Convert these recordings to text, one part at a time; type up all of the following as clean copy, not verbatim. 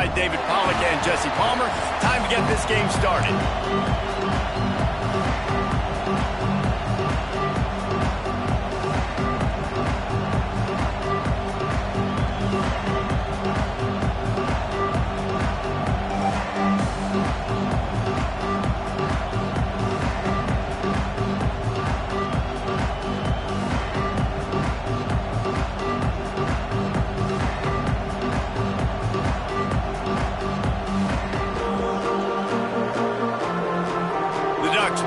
alongside David Pollock and Jesse Palmer. Time to get this game started.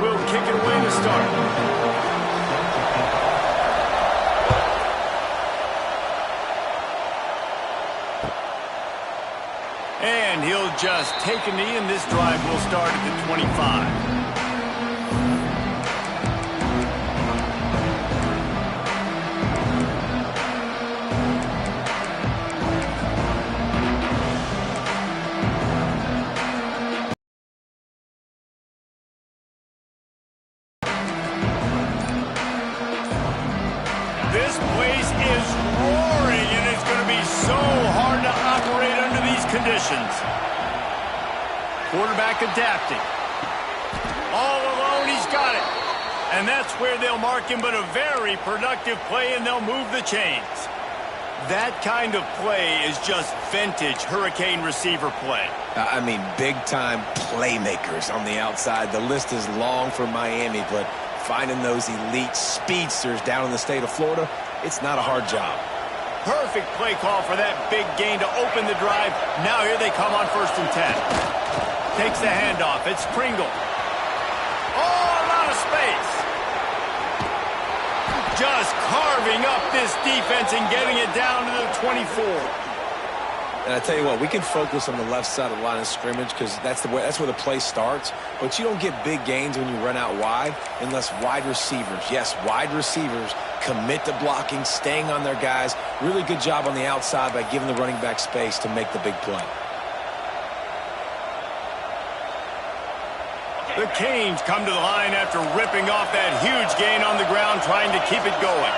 Will kick it away to start. And he'll just take a knee, and this drive will start at the 25. This place is roaring, and it's going to be so hard to operate under these conditions. Quarterback adapting. All alone, he's got it. And that's where they'll mark him, but a very productive play, and they'll move the chains. That kind of play is just vintage Hurricane receiver play. I mean, big-time playmakers on the outside. The list is long for Miami, but finding those elite speedsters down in the state of Florida, it's not a hard job. Perfect play call for that big gain to open the drive. Now here they come on 1st and 10. Takes the handoff. It's Pringle. Oh, a lot of space. Just carving up this defense and getting it down to the 24. And I tell you what, we can focus on the left side of the line of scrimmage because that's where the play starts. But you don't get big gains when you run out wide unless wide receivers, yes, wide receivers, commit to blocking, staying on their guys. Really good job on the outside by giving the running back space to make the big play. The Canes come to the line after ripping off that huge gain on the ground, trying to keep it going.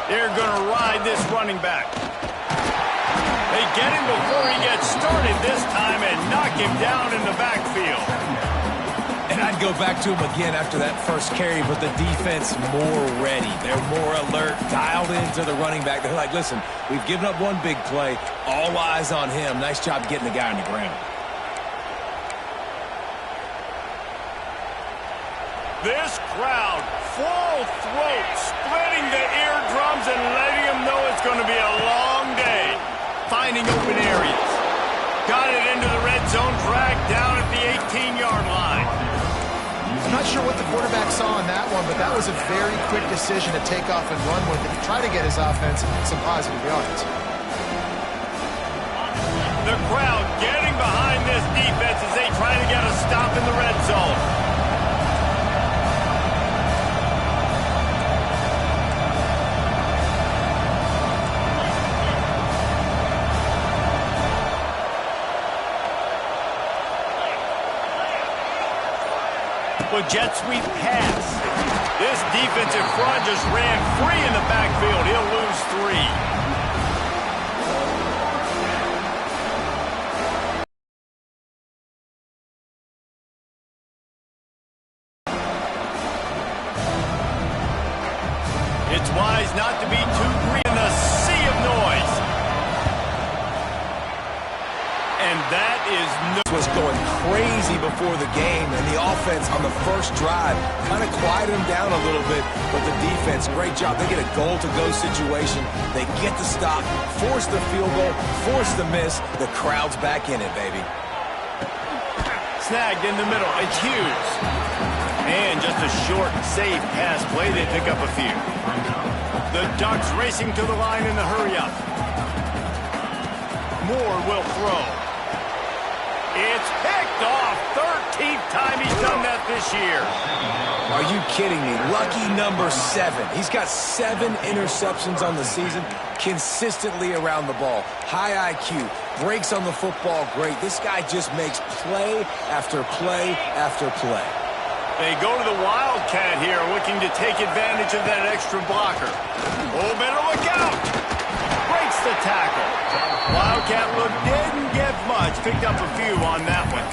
They're going to ride this running back. They get him before he gets started this time and knock him down in the backfield. And I'd go back to him again after that first carry, but the defense more ready. They're more alert, dialed into the running back. They're like, listen, we've given up one big play. All eyes on him. Nice job getting the guy on the ground. This crowd, full throat, splitting the eardrums and letting them know it's going to be a long day. Finding open areas. Got it into the red zone, dragged down at the 18-yard line. I'm not sure what the quarterback saw in that one, but that was a very quick decision to take off and run with it. Try to get his offense some positive yards. The crowd getting behind this defense as they try to get a stop in the red zone. With jet sweep pass. This defensive front just ran free in the backfield. He'll lose 3. It's wise not to be too green in the sea of noise. And that is was going crazy before the game, and the offense on the first drive kind of quieted them down a little bit, but the defense, great job. They get a goal-to-go situation. They get the stop, force the field goal, force the miss. The crowd's back in it, baby. Snagged in the middle. It's Hughes. And just a short, safe pass play. They pick up a few. The Ducks racing to the line in the hurry-up. Moore will throw. It's picked off. 13th time he's done that this year. Are you kidding me? Lucky number 7. He's got 7 interceptions on the season, consistently around the ball. High IQ, breaks on the football great. This guy just makes play after play after play. They go to the Wildcat here, looking to take advantage of that extra blocker. Oh, better look out. Breaks the tackle. Wildcat look didn't get much. Picked up a few on that one.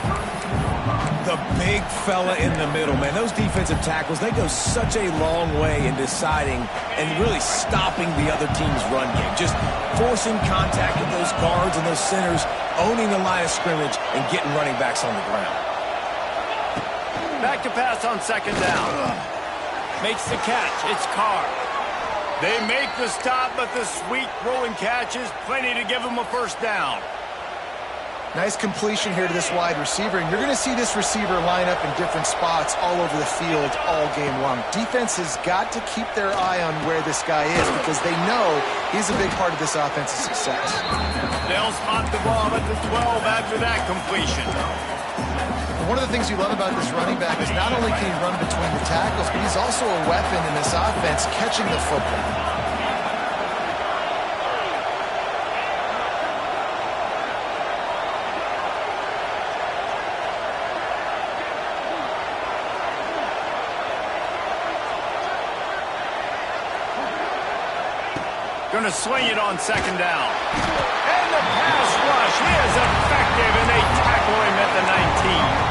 The big fella in the middle, man. Those defensive tackles, they go such a long way in deciding and really stopping the other team's run game. Just forcing contact with those guards and those centers, owning the line of scrimmage, and getting running backs on the ground. Back to pass on second down. Makes the catch. It's Carr. They make the stop, but the sweet rolling catch is plenty to give them a first down. Nice completion here to this wide receiver, and you're going to see this receiver line up in different spots all over the field all game long. Defense has got to keep their eye on where this guy is because they know he's a big part of this offense's success. They'll spot the ball at the 12 after that completion. One of the things you love about this running back is not only can he run between the tackles, but he's also a weapon in this offense catching the football. Going to swing it on second down. And the pass rush is effective, and they tackle him at the 19.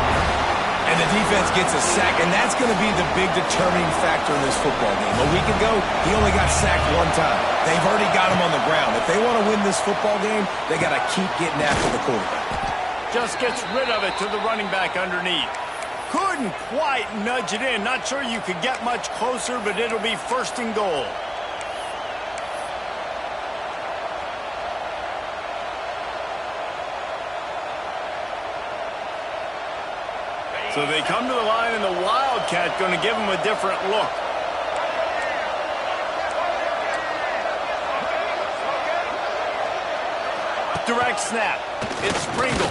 And the defense gets a sack, and that's going to be the big determining factor in this football game. A week ago, he only got sacked one time. They've already got him on the ground. If they want to win this football game, they got to keep getting after the quarterback. Just gets rid of it to the running back underneath. Couldn't quite nudge it in. Not sure you could get much closer, but it'll be first and goal. So they come to the line, and the Wildcat going to give them a different look. Direct snap. It's Pringle.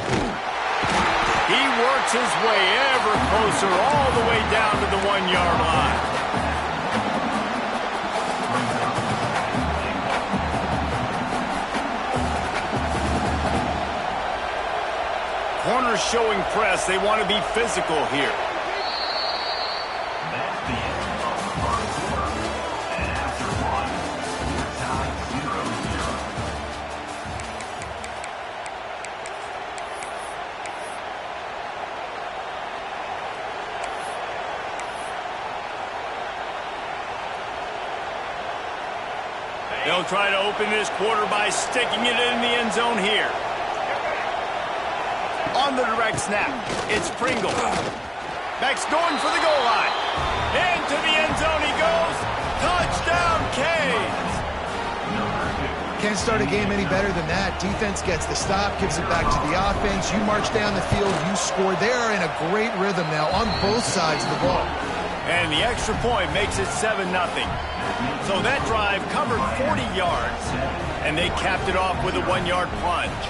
He works his way ever closer all the way down to the 1-yard line. Corners showing press. They want to be physical here. That's the end of the first quarter. And after one, we're tied 0-0. They'll try to open this quarter by sticking it in the end zone here. On the direct snap, it's Pringle. Max going for the goal line. Into the end zone he goes. Touchdown, Canes. Can't start a game any better than that. Defense gets the stop, gives it back to the offense. You march down the field, you score. They are in a great rhythm now on both sides of the ball. And the extra point makes it 7-0. So that drive covered 40 yards, and they capped it off with a 1-yard plunge.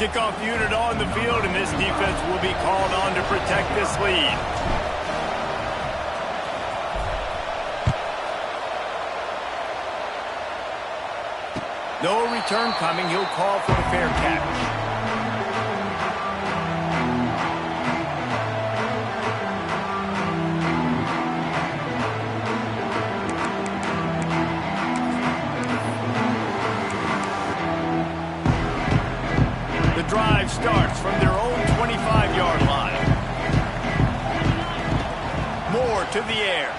Kickoff unit on the field, and this defense will be called on to protect this lead. No return coming. He'll call for a fair catch. Drive starts from their own 25-yard line. Moore to the air.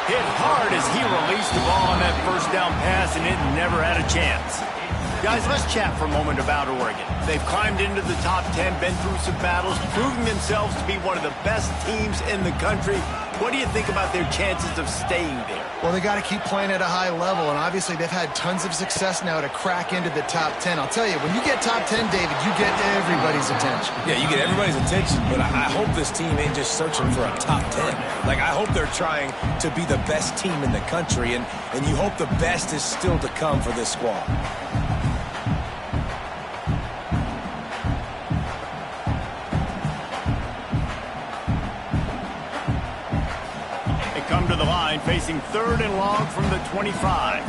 Hit hard as he released the ball on that first down pass, and it never had a chance. Guys, let's chat for a moment about Oregon. They've climbed into the top 10, been through some battles, proving themselves to be one of the best teams in the country. What do you think about their chances of staying there? Well, they got to keep playing at a high level, and obviously they've had tons of success now to crack into the top 10. I'll tell you, when you get top 10, David, you get everybody's attention. Yeah, you get everybody's attention, but I hope this team ain't just searching for a top 10. Like, I hope they're trying to be the best team in the country, and you hope the best is still to come for this squad. Come to the line, facing 3rd and long from the 25.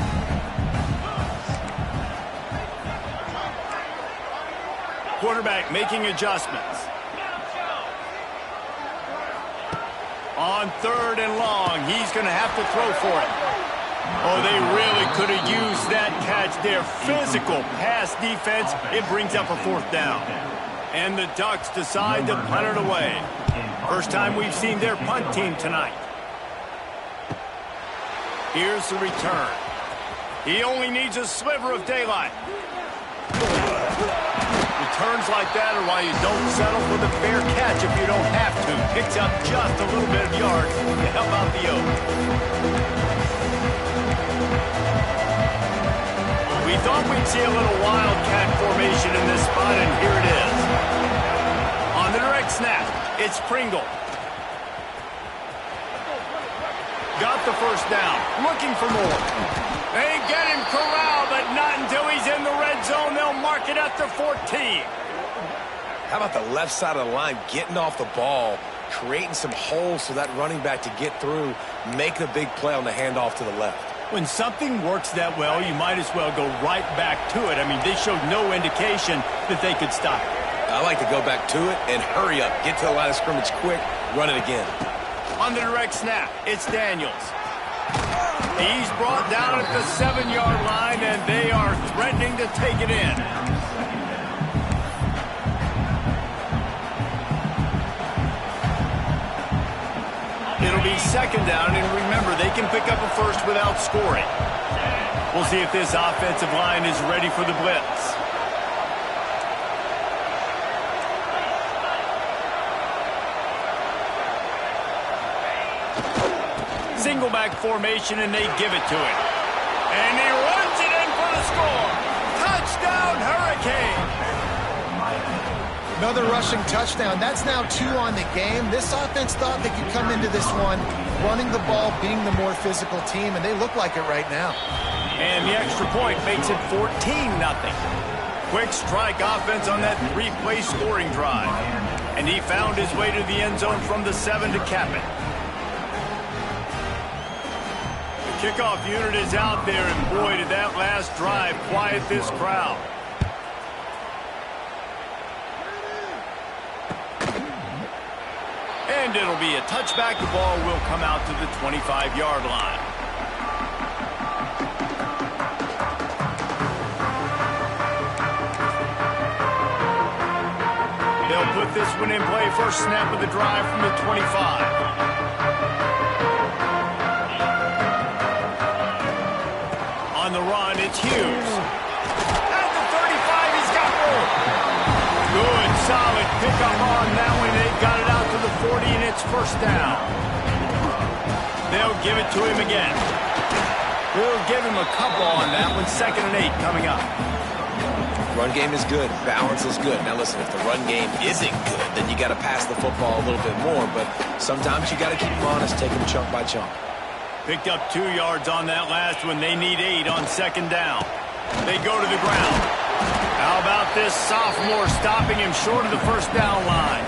Quarterback making adjustments. On 3rd and long, he's going to have to throw for it. Oh, they really could have used that catch there. Physical pass defense. It brings up a 4th down. And the Ducks decide to punt it away. First time we've seen their punt team tonight. Here's the return. He only needs a sliver of daylight. Returns like that are why you don't settle for the fair catch if you don't have to. Picks up just a little bit of yards to help out the Oaks. We thought we'd see a little wildcat formation in this spot, and here it is. On the direct snap, it's Pringle. Got the first down, looking for more. They get him corralled, but not until he's in the red zone. They'll mark it at the 14. How about the left side of the line getting off the ball, creating some holes for that running back to get through, making a big play on the handoff to the left. When something works that well, you might as well go right back to it. I mean, they showed no indication that they could stop it. I like to go back to it and hurry up, get to the line of scrimmage quick, run it again. On the direct snap, it's Daniels. He's brought down at the 7-yard line, and they are threatening to take it in. It'll be 2nd down, and remember, they can pick up a first without scoring. We'll see if this offensive line is ready for the blitz. Single back formation, and they give it to him. And he runs it in for the score. Touchdown, Hurricane. Another rushing touchdown. That's now 2 on the game. This offense thought they could come into this one running the ball, being the more physical team, and they look like it right now. And the extra point makes it 14-0. Quick strike offense on that 3-play scoring drive. And he found his way to the end zone from the 7 to cap it. The kickoff unit is out there, and boy, did that last drive quiet this crowd. And it'll be a touchback. The ball will come out to the 25-yard line. They'll put this one in play. First snap of the drive from the 25. On the run, it's Hughes. At the 35, he's got room. Good, solid pickup on that one. They've got it out to the 40, and it's 1st down. They'll give it to him again. We'll give him a couple on that one. 2nd and 8 coming up. Run game is good. Balance is good. Now, listen, if the run game isn't good, then you got to pass the football a little bit more. But sometimes you got to keep them honest, take them chunk by chunk. Picked up 2 yards on that last one. They need 8 on 2nd down. They go to the ground. How about this sophomore stopping him short of the 1st down line?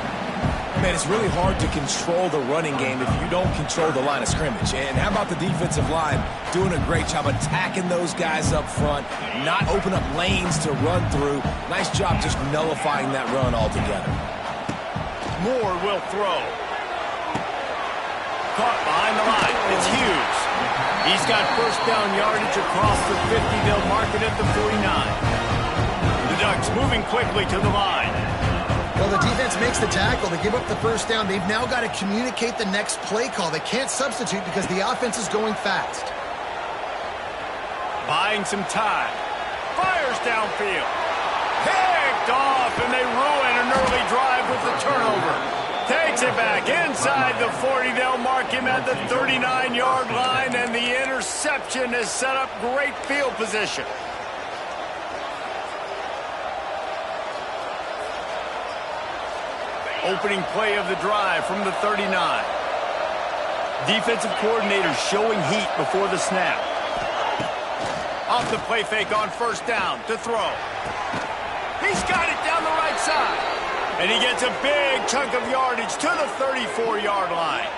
Man, it's really hard to control the running game if you don't control the line of scrimmage. And how about the defensive line doing a great job attacking those guys up front, not open up lanes to run through. Nice job just nullifying that run altogether. Moore will throw. Caught behind the line. It's Hughes. He's got 1st down yardage across the 50. They'll mark it at the 49. The Ducks moving quickly to the line. Well, the defense makes the tackle. They give up the 1st down. They've now got to communicate the next play call. They can't substitute because the offense is going fast. Buying some time. Fires downfield. Picked off, and they ruin an early drive with the turnover. Takes it back inside the 40. They'll mark him at the 39-yard line, and the interception has set up great field position. Opening play of the drive from the 39. Defensive coordinator showing heat before the snap. Off the play fake on 1st down to throw. He's got it down the right side. And he gets a big chunk of yardage to the 34-yard line.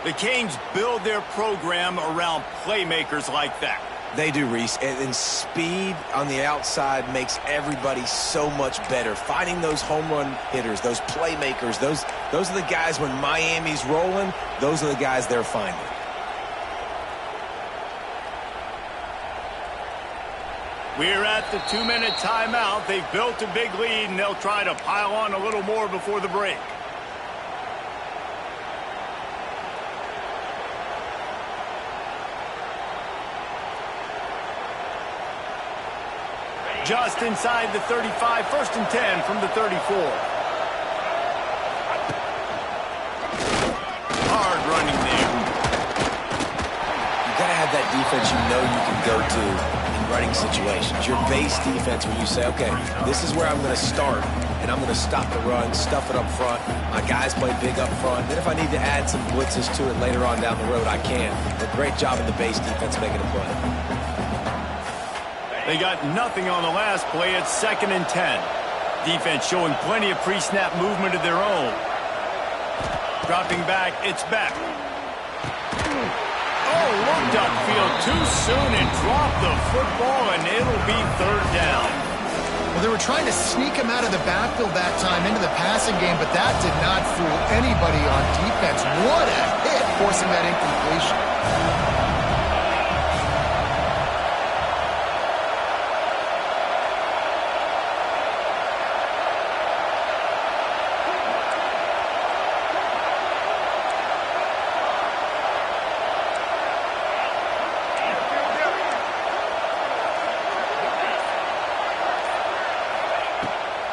The Canes build their program around playmakers like that. They do, Reese, and speed on the outside makes everybody so much better. Finding those home run hitters, those playmakers, those are the guys when Miami's rolling, those are the guys they're finding. We're at the 2-minute timeout. They've built a big lead, and they'll try to pile on a little more before the break. Just inside the 35, 1st and 10 from the 34. Hard running there. You got to have that defense you know you can go to in running situations. Your base defense where you say, okay, this is where I'm going to start, and I'm going to stop the run, stuff it up front. My guys play big up front. Then if I need to add some blitzes to it later on down the road, I can. But great job in the base defense making a play. They got nothing on the last play. It's 2nd and 10. Defense showing plenty of pre-snap movement of their own. Dropping back, it's back. Oh, looked upfield too soon and dropped the football, and it'll be 3rd down. Well, they were trying to sneak him out of the backfield that time into the passing game, but that did not fool anybody on defense. What a hit, forcing that incompletion.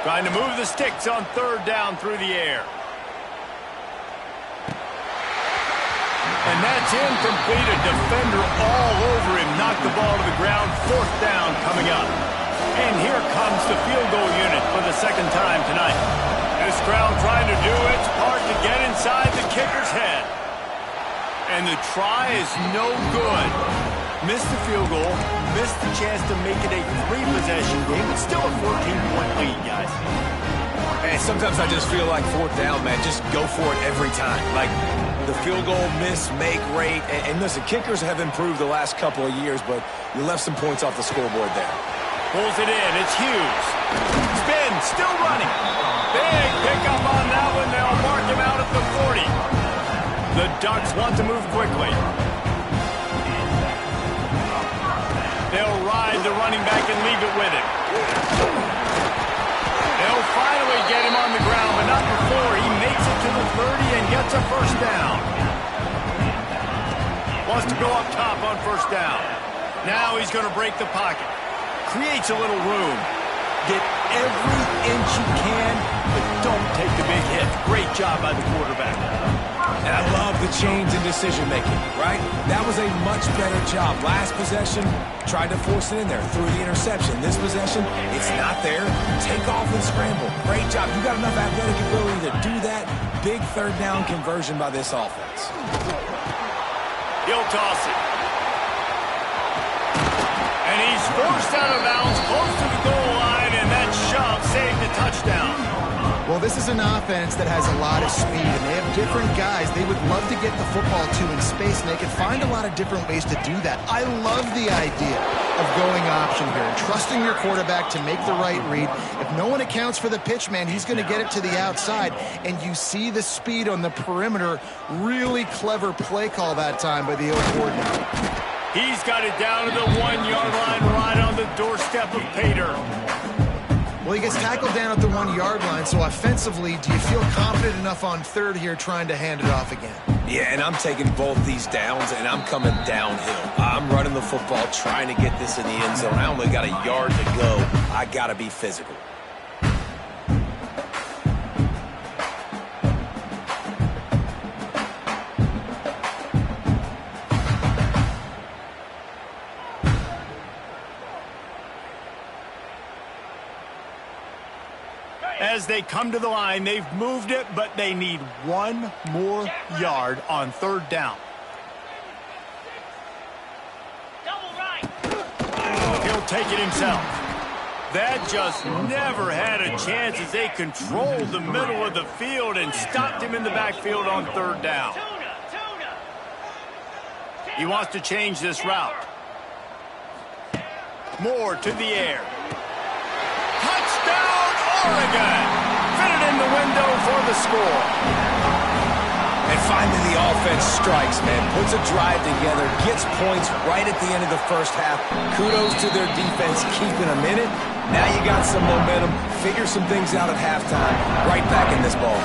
Trying to move the sticks on 3rd down through the air. And that's incomplete. A defender all over him. Knocked the ball to the ground. 4th down coming up. And here comes the field goal unit for the 2nd time tonight. This crowd trying to do its part to get inside the kicker's head. And the try is no good. Missed the field goal, missed the chance to make it a 3-possession game. It's still a 14-point lead, guys. And sometimes I just feel like 4th down, man. Just go for it every time. Like the field goal miss, make rate. And listen, kickers have improved the last couple of years, but you left some points off the scoreboard there. Pulls it in. It's Hughes. Spin, still running. Big pickup on that one. They'll mark him out at the 40. The Ducks want to move quickly. They'll ride the running back and leave it with him. They'll finally get him on the ground, but not before he makes it to the 30 and gets a 1st down. Wants to go up top on 1st down. Now he's going to break the pocket. Creates a little room. Get every inch you can, but don't take the big hit. Great job by the quarterback. And I love the change in decision-making, right? That was a much better job. Last possession, tried to force it in there, threw the interception. This possession, it's not there. Take off and scramble. Great job. You got enough athletic ability to do that. Big 3rd down conversion by this offense. He'll toss it. And he's forced out of bounds close to the goal line, and that shove saved a touchdown. Well, this is an offense that has a lot of speed, and they have different guys they would love to get the football to in space, and they can find a lot of different ways to do that. I love the idea of going option here and trusting your quarterback to make the right read. If no one accounts for the pitch, man, he's going to get it to the outside, and you see the speed on the perimeter. Really clever play call that time by the O coordinator. He's got it down to the 1-yard line right on the doorstep of Pater. Well, he gets tackled down at the 1-yard line, so offensively, do you feel confident enough on 3rd here trying to hand it off again? Yeah, and I'm taking both these downs, and I'm coming downhill. I'm running the football, trying to get this in the end zone. I only got a yard to go. I got to be physical. As they come to the line, they've moved it, but they need 1 more yard on 3rd down. He'll take it himself. That just never had a chance as they controlled the middle of the field and stopped him in the backfield on 3rd down. He wants to change this route. Moore to the air. Touchdown, Oregon! Fitted in the window for the score. And finally the offense strikes, man. Puts a drive together, gets points right at the end of the first half. Kudos to their defense keeping them in it. Now you got some momentum. Figure some things out at halftime. Right back in this ball.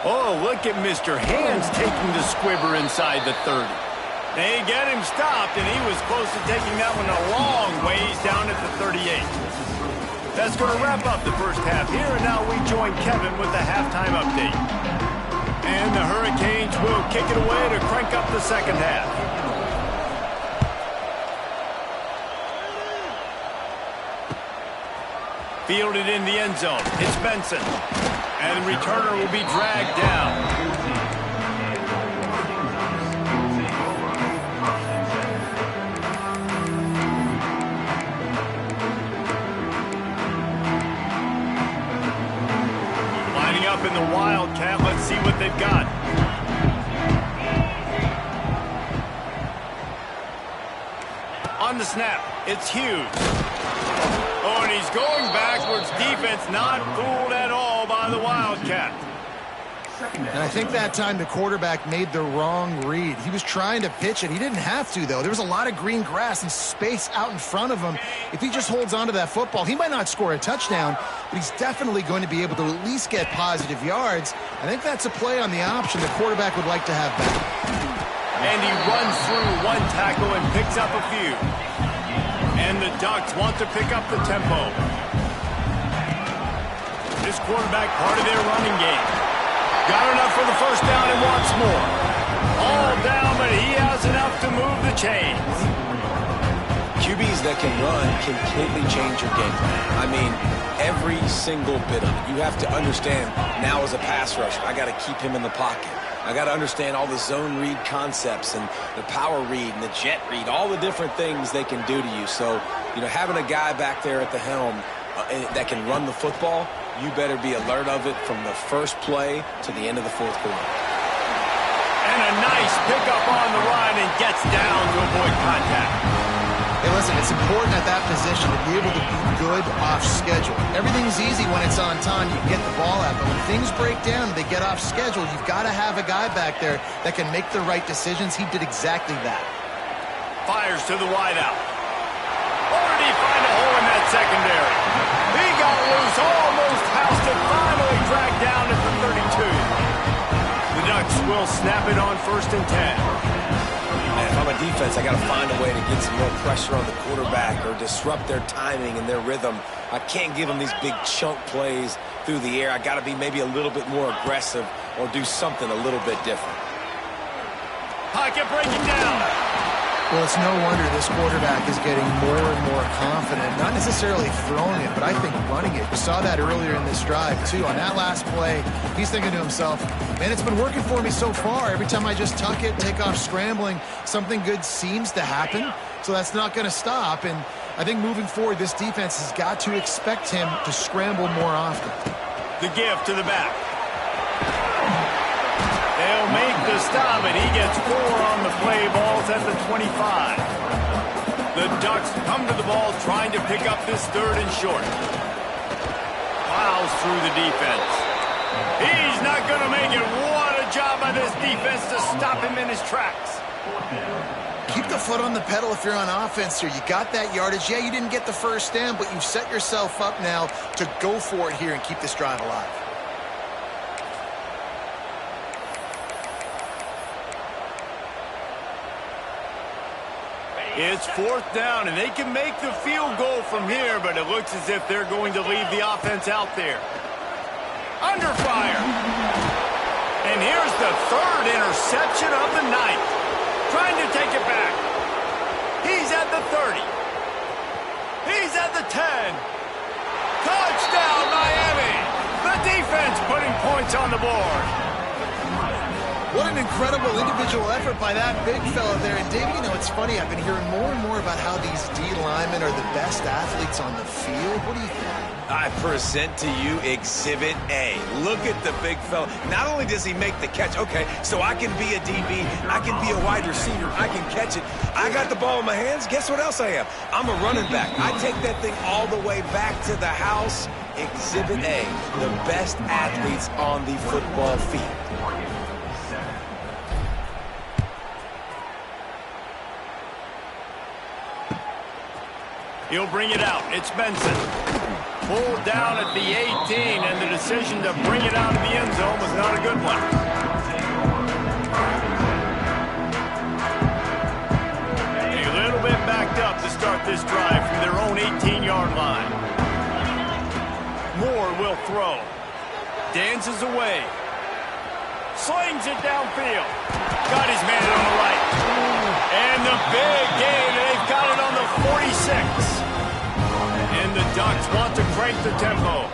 Oh, look at Mr. Hands taking the squibber inside the 30. They get him stopped, and he was close to taking that one a long ways down at the 38. That's going to wrap up the first half here, and now we join Kevin with the halftime update. And the Hurricanes will kick it away to crank up the second half. Fielded in the end zone. It's Benson. And the returner will be dragged down. Lining up in the Wildcat. Let's see what they've got. On the snap, it's Hughes. Oh, and he's going backwards. Defense not fooled at all by the Wildcat. And I think that time the quarterback made the wrong read. He was trying to pitch it. He didn't have to, though. There was a lot of green grass and space out in front of him. If he just holds on to that football, he might not score a touchdown, but he's definitely going to be able to at least get positive yards. I think that's a play on the option the quarterback would like to have back. And he runs through one tackle and picks up a few. And the Ducks want to pick up the tempo. This quarterback part of their running game. Got enough for the first down and wants more. All down, but he has enough to move the chains. QBs that can run completely change your game plan. I mean, every single bit of it. You have to understand now as a pass rusher, I got to keep him in the pocket. I got to understand all the zone read concepts and the power read and the jet read, all the different things they can do to you. So, you know, having a guy back there at the helm that can run the football, you better be alert of it from the first play to the end of the fourth quarter. And a nice pickup on the run and gets down to avoid contact. Hey, listen, it's important at that position to be able to be good off schedule. Everything's easy when it's on time. You can get the ball out. But when things break down, they get off schedule. You've got to have a guy back there that can make the right decisions. He did exactly that. Fires to the wideout. Or did he find a hole in that secondary? He got loose, almost housed it, finally dragged down at the 32. The Ducks will snap it on 1st and 10. If I'm a defense, I got to find a way to get some more pressure on the quarterback or disrupt their timing and their rhythm. I can't give them these big chunk plays through the air. I got to be maybe a little bit more aggressive or do something a little bit different. Pocket breaking down. Well, it's no wonder this quarterback is getting more and more confident. Not necessarily throwing it, but I think running it. We saw that earlier in this drive, too. On that last play, he's thinking to himself, man, it's been working for me so far. Every time I just tuck it, take off scrambling, something good seems to happen. So that's not going to stop. And I think moving forward, this defense has got to expect him to scramble more often. The give to the back. They'll make the stop, and he gets 4 on the play. Ball's at the 25. The Ducks come to the ball trying to pick up this 3rd and short. Plows through the defense. He's not going to make it. What a job by this defense to stop him in his tracks. Keep the foot on the pedal if you're on offense here. You got that yardage. Yeah, you didn't get the first down, but you've set yourself up now to go for it here and keep this drive alive. It's 4th down, and they can make the field goal from here, but it looks as if they're going to leave the offense out there. Under fire. And here's the 3rd interception of the night. Trying to take it back. He's at the 30. He's at the 10. Touchdown, Miami. The defense putting points on the board. What an incredible individual effort by that big fella there. And, David, you know, it's funny. I've been hearing more and more about how these D linemen are the best athletes on the field. What do you think? I present to you Exhibit A. Look at the big fella. Not only does he make the catch, okay, so I can be a DB, I can be a wide receiver, I can catch it. I got the ball in my hands. Guess what else I am? I'm a running back. I take that thing all the way back to the house. Exhibit A, the best athletes on the football field. He'll bring it out. It's Benson. Pulled down at the 18, and the decision to bring it out of the end zone was not a good one. A little bit backed up to start this drive from their own 18-yard line. Moore will throw. Dances away. Slings it downfield. Got his man on the right. And the big gain. They've got it on the 46. And the Ducks want to crank the tempo.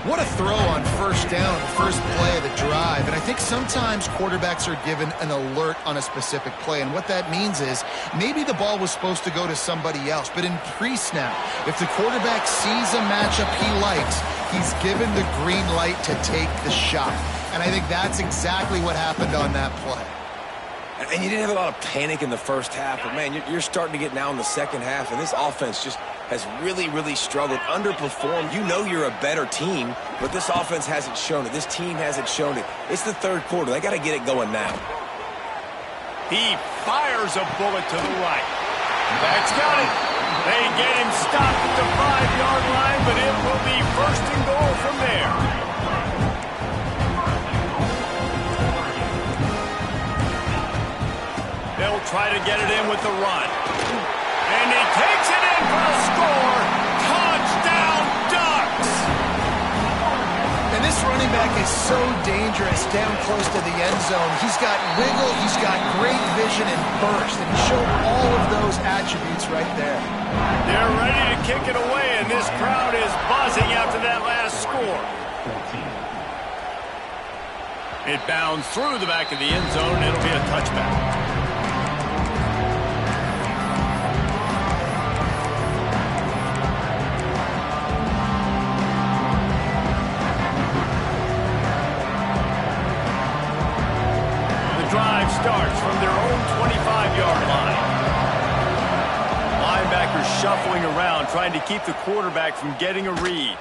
What a throw on first down, first play of the drive. And I think sometimes quarterbacks are given an alert on a specific play. And what that means is maybe the ball was supposed to go to somebody else. But in pre-snap, if the quarterback sees a matchup he likes, he's given the green light to take the shot. And I think that's exactly what happened on that play. And you didn't have a lot of panic in the first half, but, man, you're starting to get now in the second half, and this offense just has really, really struggled, underperformed. You know you're a better team, but this offense hasn't shown it. This team hasn't shown it. It's the third quarter. They got to get it going now. He fires a bullet to the right. That's got it. They get him stopped at the 5-yard line, but it will be first and goal from there. They'll try to get it in with the run. And he takes it in for the score. Touchdown, Ducks! And this running back is so dangerous down close to the end zone. He's got wiggle, he's got great vision and burst, and he showed all of those attributes right there. They're ready to kick it away, and this crowd is buzzing after that last score. It bounds through the back of the end zone, and it'll be a touchback. Drive starts from their own 25-yard line. Linebackers shuffling around, trying to keep the quarterback from getting a read.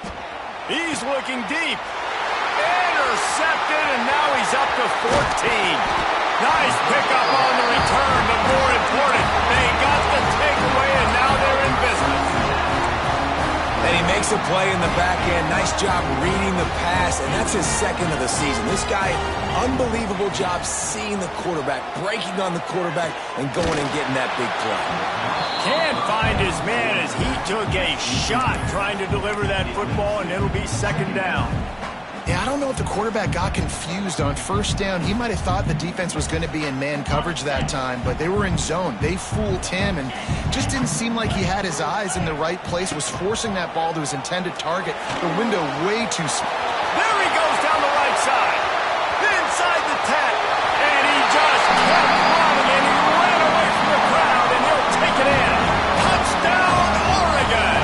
He's looking deep. Intercepted, and now he's up to 14. Nice pickup on the return, but more important, they got the takeaway, and now they're in business. And he makes a play in the back end. Nice job reading the pass, and that's his second of the season. This guy, unbelievable job seeing the quarterback, breaking on the quarterback, and going and getting that big play. Can't find his man as he took a shot trying to deliver that football, and it'll be second down. Yeah, I don't know if the quarterback got confused on first down. He might have thought the defense was going to be in man coverage that time, but they were in zone. They fooled him and just didn't seem like he had his eyes in the right place, was forcing that ball to his intended target. The window way too small. There he goes down the right side. Inside the 10. And he just kept running, and he ran away from the crowd, and he'll take it in. Touchdown, Oregon!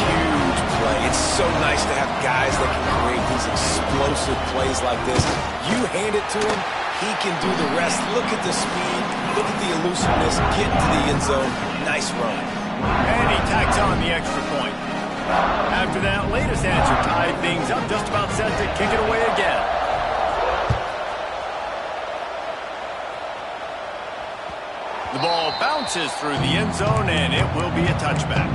Huge play. It's so nice to have guys that can create these explosive plays like this. You hand it to him, he can do the rest. Look at the speed. Look at the elusiveness. Get to the end zone. Nice run. And he tacks on the extra point. After that latest answer tied things up, just about set to kick it away again. The ball bounces through the end zone, and it will be a touchback.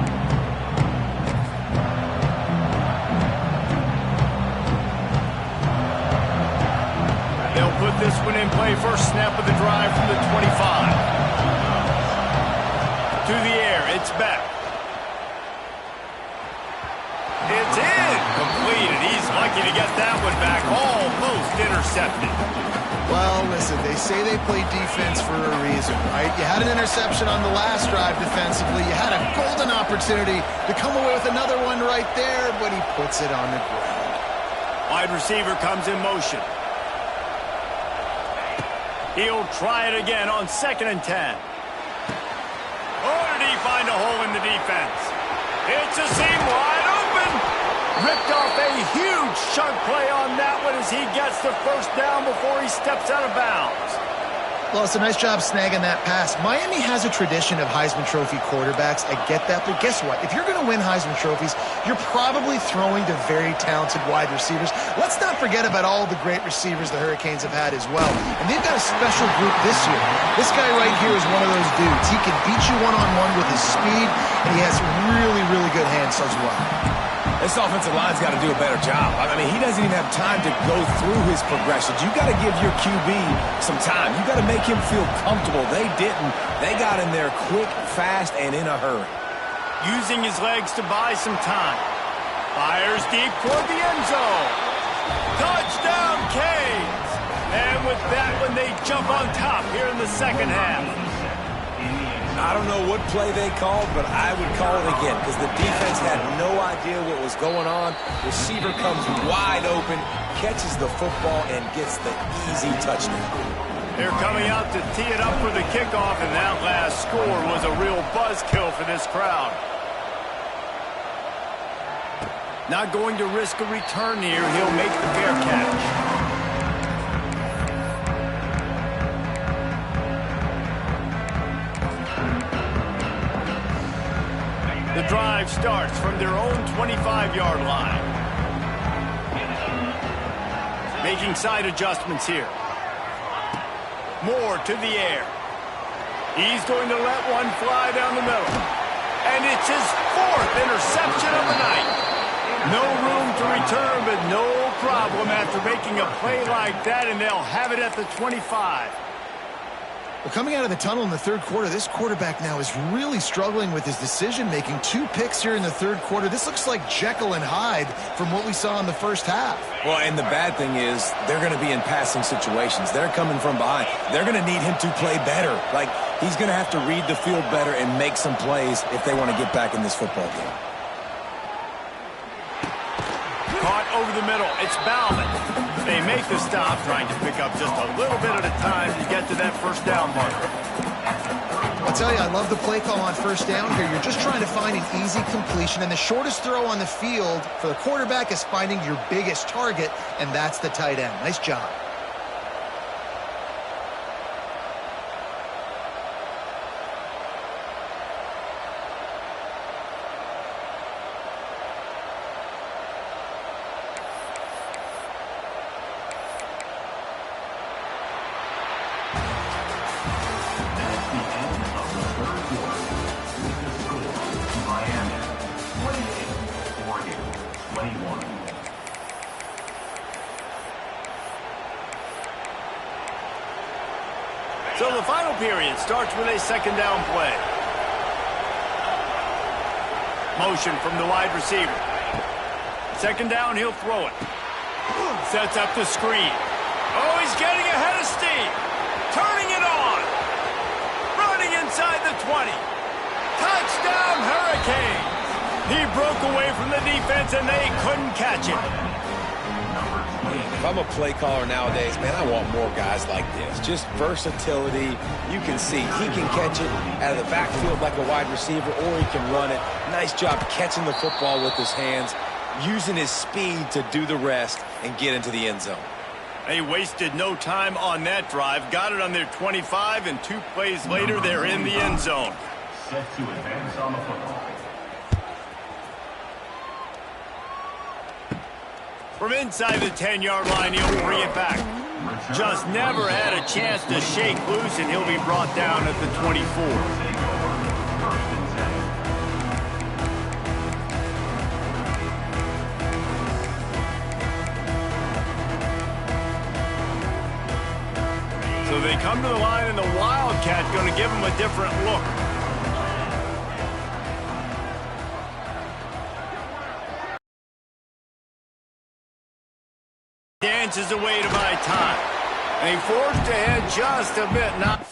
They'll put this one in play first snap of the drive from the 25. To the air, it's back. It's in. Completed. He's lucky to get that one back. Almost intercepted. Well, listen, they say they play defense for a reason, right? You had an interception on the last drive defensively. You had a golden opportunity to come away with another one right there, but he puts it on the ground. Wide receiver comes in motion. He'll try it again on 2nd and 10. Oh, did he find a hole in the defense? It's a seam wide open. Ripped off a huge chunk play on that one as he gets the first down before he steps out of bounds. Well, it's a nice job snagging that pass. Miami has a tradition of Heisman Trophy quarterbacks. I get that, but guess what? If you're going to win Heisman Trophies, you're probably throwing to very talented wide receivers. Let's not forget about all the great receivers the Hurricanes have had as well. And they've got a special group this year. This guy right here is one of those dudes. He can beat you one-on-one with his speed, and he has really, really good hands as well. This offensive line's got to do a better job. I mean, he doesn't even have time to go through his progressions. You got to give your QB some time. You got to make him feel comfortable. They didn't. They got in there quick, fast, and in a hurry. Using his legs to buy some time. Fires deep toward the end zone. Touchdown, Canes! And with that one, they jump on top here in the second half. I don't know what play they called, but I would call it again because the defense had no idea what was going on. Receiver comes wide open, catches the football, and gets the easy touchdown. They're coming out to tee it up for the kickoff, and that last score was a real buzzkill for this crowd. Not going to risk a return here. He'll make the fair catch. The drive starts from their own 25-yard line. Making side adjustments here. Moore to the air. He's going to let one fly down the middle. And it's his fourth interception of the night. No room to return, but no problem after making a play like that, and they'll have it at the 25. Well, coming out of the tunnel in the third quarter, this quarterback now is really struggling with his decision-making. 2 picks here in the third quarter. This looks like Jekyll and Hyde from what we saw in the first half. Well, and the bad thing is they're going to be in passing situations. They're coming from behind. They're going to need him to play better. Like, he's going to have to read the field better and make some plays if they want to get back in this football game. Caught over the middle. It's Bauman. They make the stop, trying to pick up just a little bit at a time to get to that first down marker. I'll tell you, I love the play call on first down here. You're just trying to find an easy completion, and the shortest throw on the field for the quarterback is finding your biggest target, and that's the tight end. Nice job. So the final period starts with a second down play. Motion from the wide receiver. Second down, he'll throw it. Sets up the screen. Oh, he's getting ahead of steam. Turning it on. Running inside the 20. Touchdown, Hurricanes. He broke away from the defense, and they couldn't catch it. If I'm a play caller nowadays, man, I want more guys like this. Just versatility. You can see he can catch it out of the backfield like a wide receiver, or he can run it. Nice job catching the football with his hands, using his speed to do the rest and get into the end zone. They wasted no time on that drive. Got it on their 25, and 2 plays later, they're in the end zone. Set to advance on the football. From inside the 10-yard line, he'll bring it back. Just never had a chance to shake loose, and he'll be brought down at the 24. So they come to the line, and the Wildcat going to give him a different look. Dances away to buy time. And he forged ahead just a bit. Not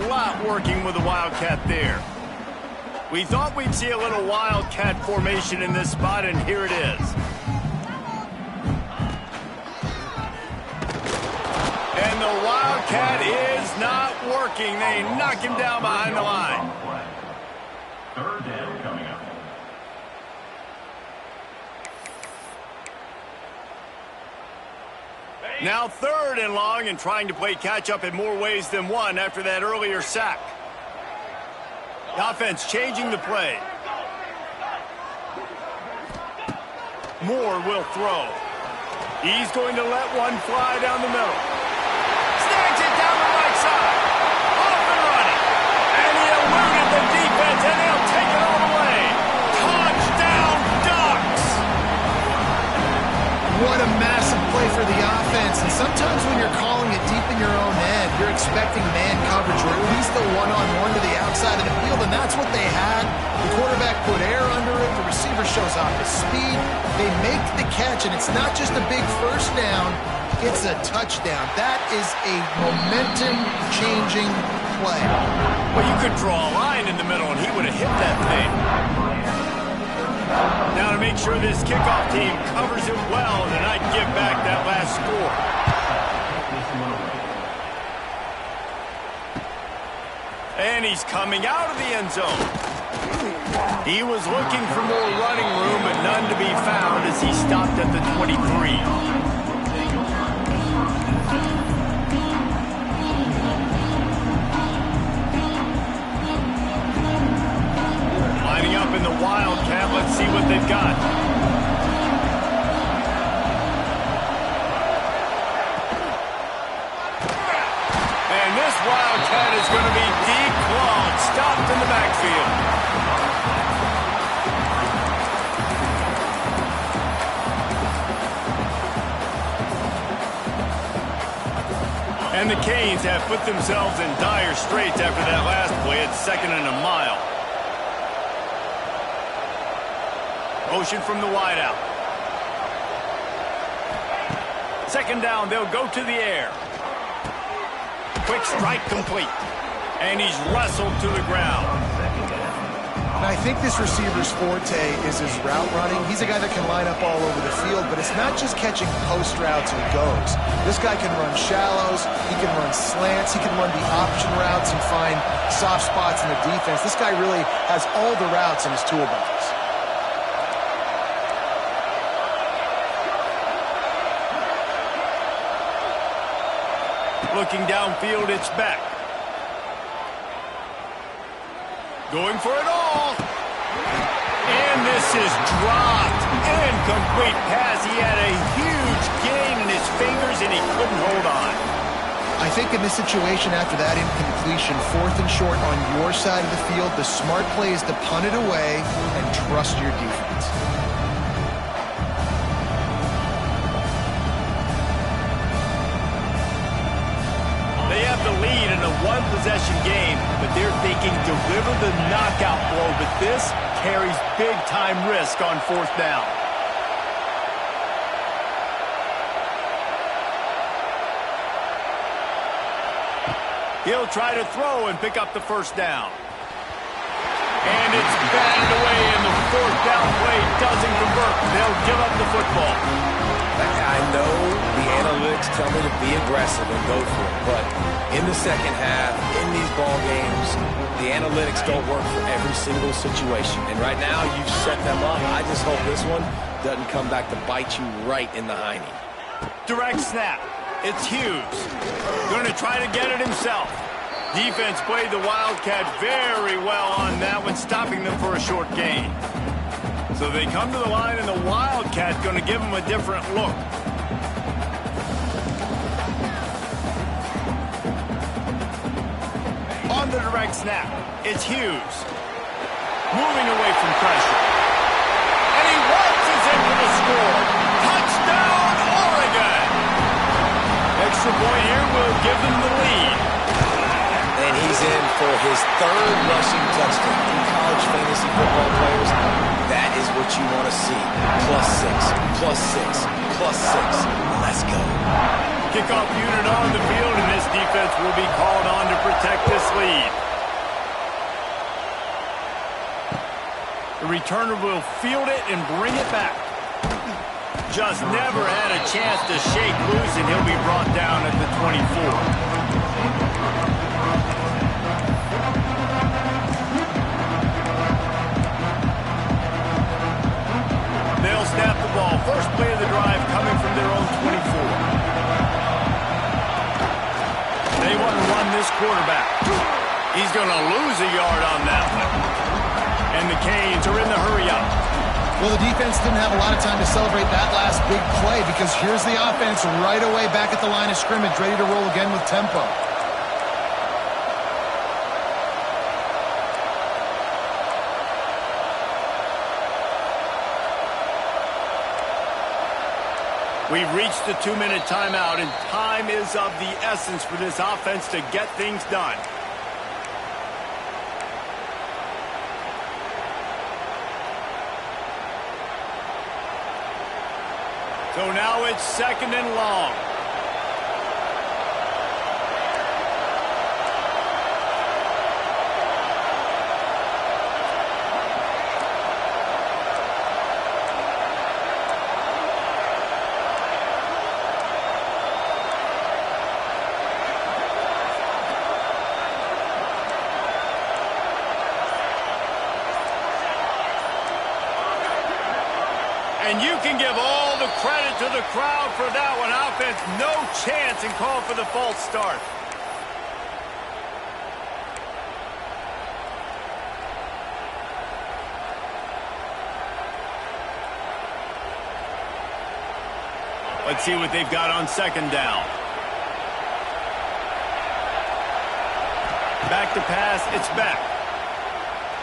Lot working with the Wildcat there. We thought we'd see a little Wildcat formation in this spot, and here it is. And the Wildcat is not working. They knock him down behind the line. Third down coming up. Now 3rd and long, and trying to play catch-up in more ways than one after that earlier sack. The offense changing the play. Moore will throw. He's going to let one fly down the middle. Snags it down the right side. Off and running. And he eluded the defense, and they'll take it all the way. Touchdown, Ducks! What a massive play for the offense. And sometimes when you're calling it deep in your own end, you're expecting man coverage or at least the one-on-one to the outside of the field, and that's what they had. The quarterback put air under it. The receiver shows off his speed. They make the catch, and it's not just a big first down. It's a touchdown. That is a momentum-changing play. Well, you could draw a line in the middle, and he would have hit that thing. Now to make sure this kickoff team covers it well and not give back that last score. And he's coming out of the end zone. He was looking for more running room, but none to be found as he stopped at the 23. Lining up in the Wildcat. Let's see what they've got. And this Wildcat is going to be declawed, stopped in the backfield. And the Canes have put themselves in dire straits after that last play. It's 2nd and a mile. Motion from the wideout. 2nd down, they'll go to the air. Quick strike complete. And he's wrestled to the ground. And I think this receiver's forte is his route running. He's a guy that can line up all over the field, but it's not just catching post routes and goes. This guy can run shallows, he can run slants, he can run the option routes and find soft spots in the defense. This guy really has all the routes in his toolbox. Looking downfield, it's Beck. Going for it all. And this is dropped. Incomplete pass. He had a huge gain in his fingers, and he couldn't hold on. I think in this situation, after that incompletion, 4th and short on your side of the field, the smart play is to punt it away and trust your defense. They have the lead in a one-possession game, but they're thinking deliver the knockout blow, but this carries big-time risk on 4th down. He'll try to throw and pick up the 1st down. And it's batted away, and the 4th down play doesn't convert. They'll give up the football. I know the analytics tell me to be aggressive and go for it, but in the second half, in these ball games, the analytics don't work for every single situation. And right now, you've set them up. I just hope this one doesn't come back to bite you right in the hiney. Direct snap. It's Hughes. Going to try to get it himself. Defense played the Wildcat very well on that one, stopping them for a short gain. So they come to the line, and the Wildcat going to give them a different look. On the direct snap, it's Hughes. Moving away from pressure. And he waltzes in for the score. Touchdown, Oregon! Extra point here will give them the lead. And he's in for his 3rd rushing touchdown. In college fantasy football players, that is what you want to see. +6, +6, +6. Let's go. Kickoff unit on the field, and this defense will be called on to protect this lead. The returner will field it and bring it back. Just never had a chance to shake loose, and he'll be brought down at the 24. They'll snap the ball. First play of the drive coming from their own 24. They want to run this quarterback. He's going to lose a yard on that one. And the Canes are in the hurry-up. Well, the defense didn't have a lot of time to celebrate that last big play because here's the offense right away back at the line of scrimmage, ready to roll again with tempo. We've reached the 2-minute timeout, and time is of the essence for this offense to get things done. So now it's 2nd and long. And you can give all the credit to the crowd for that one. Offense, no chance, and call for the false start. Let's see what they've got on 2nd down. Back to pass, it's back.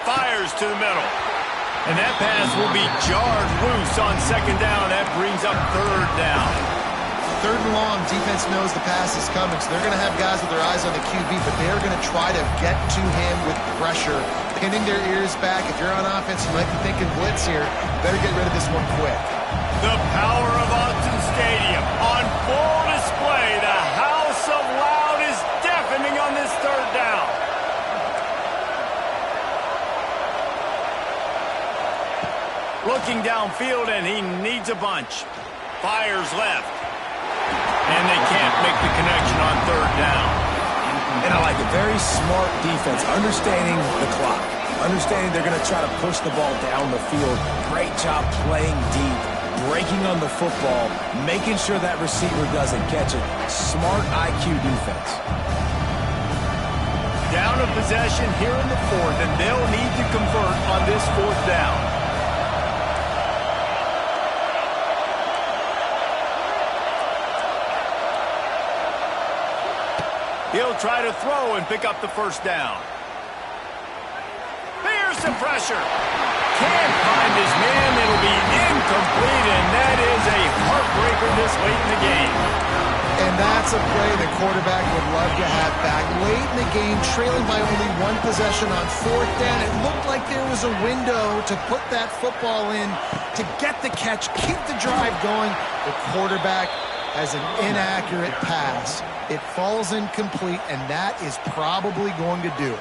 Fires to the middle. And that pass will be jarred loose on 2nd down. That brings up 3rd down. 3rd and long, defense knows the pass is coming, so they're going to have guys with their eyes on the QB, but they're going to try to get to him with pressure, pinning their ears back. If you're on offense, you might be thinking blitz here. Better get rid of this one quick. The power of Autzen Stadium on full display. The house of loud is deafening on this 3rd down. Looking downfield, and he needs a bunch. Fires left. And they can't make the connection on 3rd down. And I like it. Very smart defense. Understanding the clock. Understanding they're going to try to push the ball down the field. Great job playing deep. Breaking on the football. Making sure that receiver doesn't catch it. Smart IQ defense. Down a possession here in the 4th, and they'll need to convert on this 4th down. He'll try to throw and pick up the 1st down. Here's some pressure. Can't find his man. It'll be incomplete, and that is a heartbreaker this late in the game. And that's a play the quarterback would love to have back. Late in the game, trailing by only 1 possession on 4th down. It looked like there was a window to put that football in, to get the catch, keep the drive going. The quarterback has an inaccurate pass. It falls incomplete, and that is probably going to do it.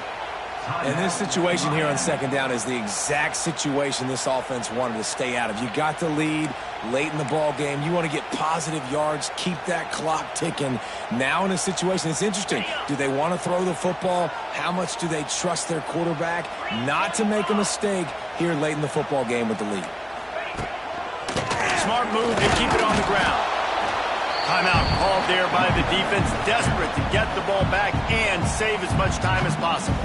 And this situation here on 2nd down is the exact situation this offense wanted to stay out of. You got the lead late in the ball game. You want to get positive yards, keep that clock ticking. Now in a situation, it's interesting. Do they want to throw the football? How much do they trust their quarterback not to make a mistake here late in the football game with the lead? Smart move to keep it on the ground. Timeout called there by the defense, desperate to get the ball back and save as much time as possible.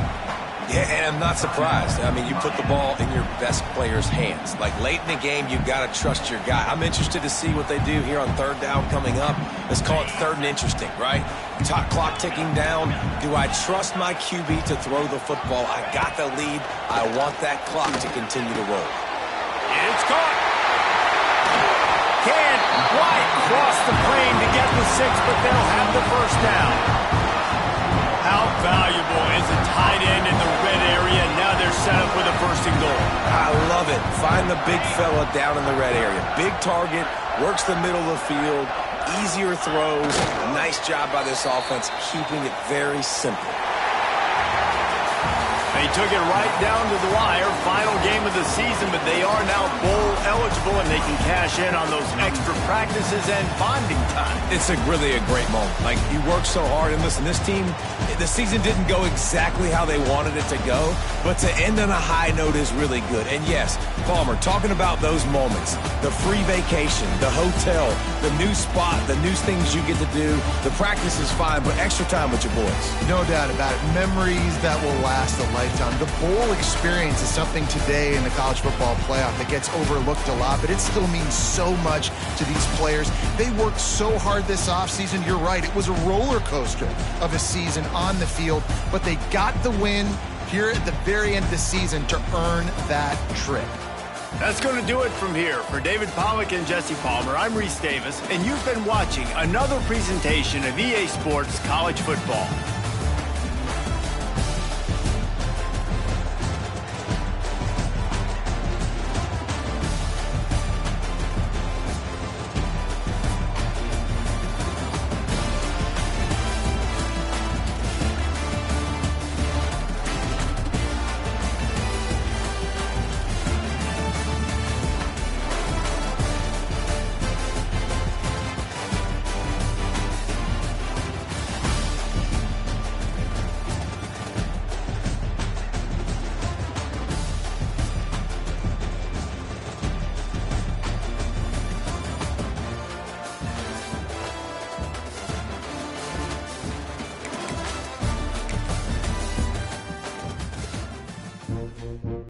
Yeah, and I'm not surprised. I mean, you put the ball in your best player's hands. Like, late in the game, you've got to trust your guy. I'm interested to see what they do here on 3rd down coming up. Let's call it 3rd and interesting, right? Top clock ticking down. Do I trust my QB to throw the football? I got the lead. I want that clock to continue to roll. It's caught. Can't quite cross the plane to get the 6, but they'll have the 1st down. How valuable is a tight end in the red area? Now they're set up with a 1st and goal. I love it. Find the big fella down in the red area. Big target, works the middle of the field, easier throws. Nice job by this offense, keeping it very simple. They took it right down to the wire, final game of the season, but they are now bowl eligible, and they can cash in on those extra practices and bonding time. It's really a great moment. Like, you work so hard, and listen, this team, the season didn't go exactly how they wanted it to go, but to end on a high note is really good. And yes, Palmer, talking about those moments, the free vacation, the hotel, the new spot, the new things you get to do, the practice is fine, but extra time with your boys. No doubt about it. Memories that will last a lifetime. The bowl experience is something today in the college football playoff that gets overlooked a lot, but it still means so much to these players. They worked so hard this offseason. You're right. It was a roller coaster of a season on the field, but they got the win here at the very end of the season to earn that trip. That's going to do it from here. For David Pollack and Jesse Palmer, I'm Reese Davis, and you've been watching another presentation of EA Sports College Football.